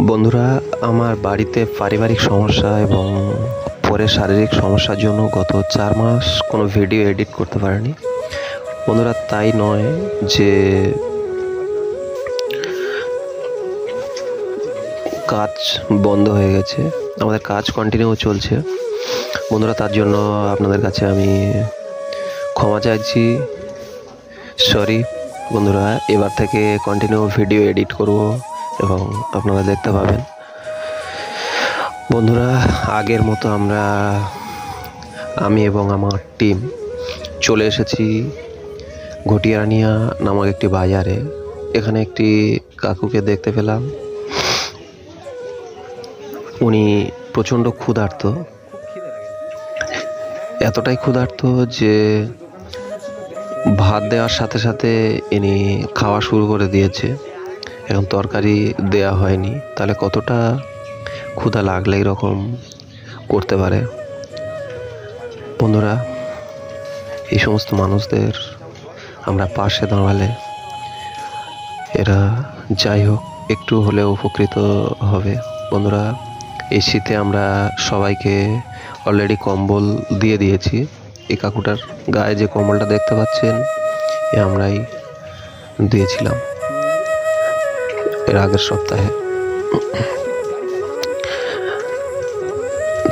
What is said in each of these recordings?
বন্ধুরা, আমার বাড়িতে পারিবারিক সমস্যা এবং পরে শারীরিক সমস্যার জন্য গত 4 মাস কোনো ভিডিও এডিট করতে পারিনি। বন্ধুরা, তাই নয় যে কাজ বন্ধ হয়ে গেছে, আমাদের কাজ কন্টিনিউ চলছে। বন্ধুরা, তার জন্য আপনাদের কাছে আমি ক্ষমা চাইছি। সরি বন্ধুরা, এবার থেকে কন্টিনিউ ভিডিও এডিট করব এবং আপনারা দেখতে পাবেন। বন্ধুরা, আগের মতো আমি এবং আমার টিম চলে এসেছি ঘটিয়ানিয়া নামক একটি বাজারে। এখানে একটি কাকুকে দেখতে পেলাম। উনি প্রচণ্ড ক্ষুধার্ত, এতটাই ক্ষুধার্ত যে ভাত দেওয়ার সাথে সাথে ইনি খাওয়া শুরু করে দিয়েছে। এখন তরকারি দেয়া হয়নি, তাহলে কতটা ক্ষুধা লাগলে এরকম করতে পারে। বন্ধুরা, এই সমস্ত মানুষদের আমরা পাশে দাঁড়ালে এরা যাই হোক একটু হলেও উপকৃত হবে। বন্ধুরা, এই শীতে আমরা সবাইকে অলরেডি কম্বল দিয়ে দিয়েছি। এই কাকুটার গায়ে যে কম্বলটা দেখতে পাচ্ছেন এ আমরাই দিয়েছিলাম এর আগের সপ্তাহে।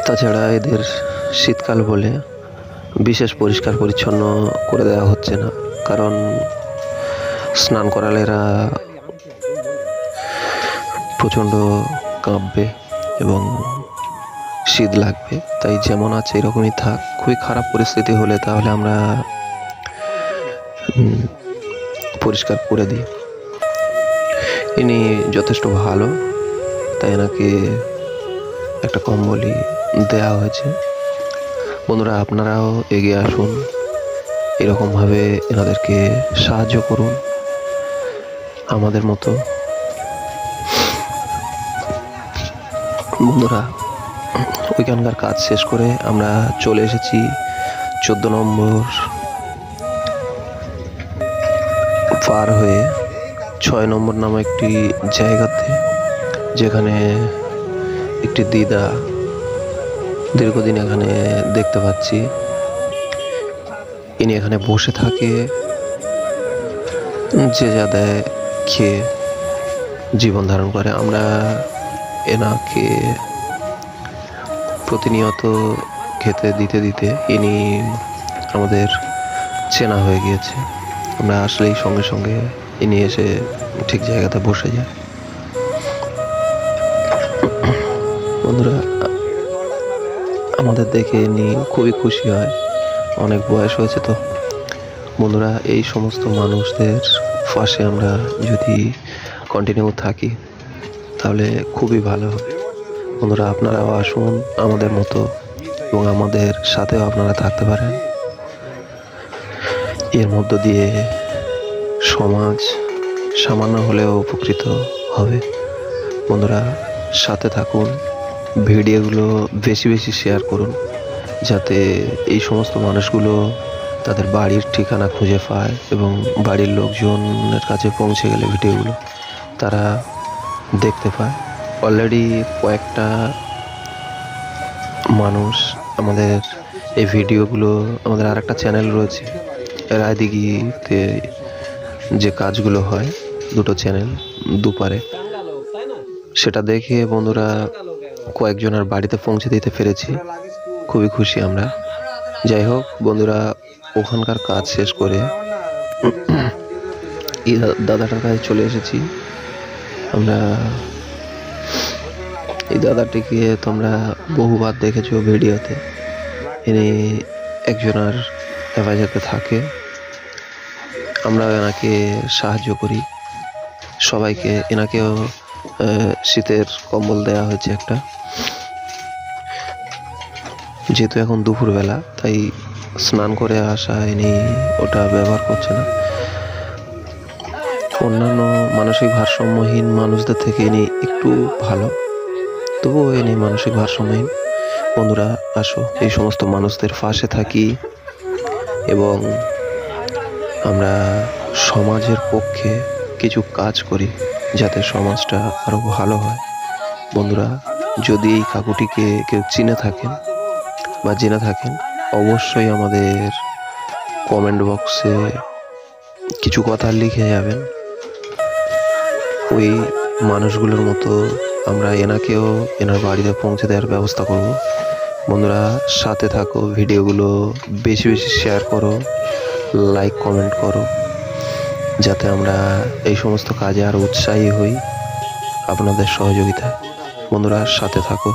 তাছাড়া এদের শীতকাল বলে বিশেষ পরিষ্কার পরিচ্ছন্ন করে দেওয়া হচ্ছে না, কারণ স্নান করালে এরা প্রচণ্ড কাঁপবে এবং শীত লাগবে। তাই যেমন আছে এরকমই থাক। খুবই খারাপ পরিস্থিতি হলে তাহলে আমরা পরিষ্কার করে দিই। ইনি যথেষ্ট ভালো, তাই এনাকে একটা কম্বলই দেওয়া হয়েছে। বন্ধুরা, আপনারাও এগিয়ে আসুন, এরকমভাবে এনাদেরকে সাহায্য করুন আমাদের মতো। বন্ধুরা, ওইখানকার কাজ শেষ করে আমরা চলে এসেছি 14 নম্বর পার হয়ে 6 নম্বর নামে একটি জায়গাতে, যেখানে একটি দিদা দীর্ঘদিন এখানে দেখতে পাচ্ছি। ইনি এখানে বসে থাকে, যে যা দেয় খেয়ে জীবন ধারণ করে। আমরা এনাকে প্রতিনিয়ত খেতে দিতে দিতে ইনি আমাদের চেনা হয়ে গিয়েছে। আমরা আসলেই সঙ্গে সঙ্গে ইনি এসে ঠিক জায়গাতে বসে যায়। বন্ধুরা, আমাদের দেখে ইনি খুবই খুশি হয়, অনেক বয়স হয়েছে তো। বন্ধুরা, এই সমস্ত মানুষদের পাশে আমরা যদি কন্টিনিউ থাকি তাহলে খুবই ভালো হবে। বন্ধুরা, আপনারাও আসুন আমাদের মতো এবং আমাদের সাথেও আপনারা থাকতে পারেন। এর মধ্য দিয়ে সমাজ সামান্য হলেও উপকৃত হবে। বন্ধুরা, সাথে থাকুন, ভিডিওগুলো বেশি বেশি শেয়ার করুন, যাতে এই সমস্ত মানুষগুলো তাদের বাড়ির ঠিকানা খুঁজে পায় এবং বাড়ির লোকজনের কাছে পৌঁছে গেলে ভিডিওগুলো তারা দেখতে পায়। অলরেডি কয়েকটা মানুষ আমাদের এই ভিডিওগুলো, আমাদের আর একটা চ্যানেল রয়েছে রায়দিঘিতে যে কাজগুলো হয়, দুটো চ্যানেল দুপারে, সেটা দেখে বন্ধুরা কয়েকজনের বাড়িতে পৌঁছে দিতে পেরেছি। খুবই খুশি আমরা। যাই হোক বন্ধুরা, ওখানকার কাজ শেষ করে এই দাদাটার কাছে চলে এসেছি আমরা। এই দাদাটিকে তোমরা বহুবার দেখেছো ভিডিওতে। ইনি একজনের হেফাজতে থাকে, আমরা এনাকে সাহায্য করি সবাইকে। এনাকেও শীতের কম্বল দেওয়া হয়েছে একটা, যেহেতু এখন দুপুরবেলা তাই স্নান করে আসা ইনি ওটা ব্যবহার করছে না। অন্যান্য মানসিক ভারসাম্যহীন মানুষদের থেকে ইনি একটু ভালো, তবুও ইনি মানসিক ভারসাম্যহীন। বন্ধুরা, আসো এই সমস্ত মানুষদের পাশে থাকি এবং আমরা সমাজের পক্ষে কিছু কাজ করি। যাতে সমাজটা আরো ভালো হয়। বন্ধুরা, যদি এই কাকুটিকে কেউ চিনে থাকেন বা জেনে থাকেন, অবশ্যই আমাদের কমেন্ট বক্সে কিছু কথা লিখে যাবেন। ওই মানুষগুলোর মতো আমরা এনাকেও এনার বাড়িতে পৌঁছে দেওয়ার ব্যবস্থা করব। বন্ধুরা, সাথে থাকো, ভিডিওগুলো বেশি বেশি শেয়ার করো, লাইক কমেন্ট করো, যাতে আমরা এই সমস্ত কাজে আরো উৎসাহী হই আপনাদের সহযোগিতায়। বন্ধুরা, সাথে থাকো।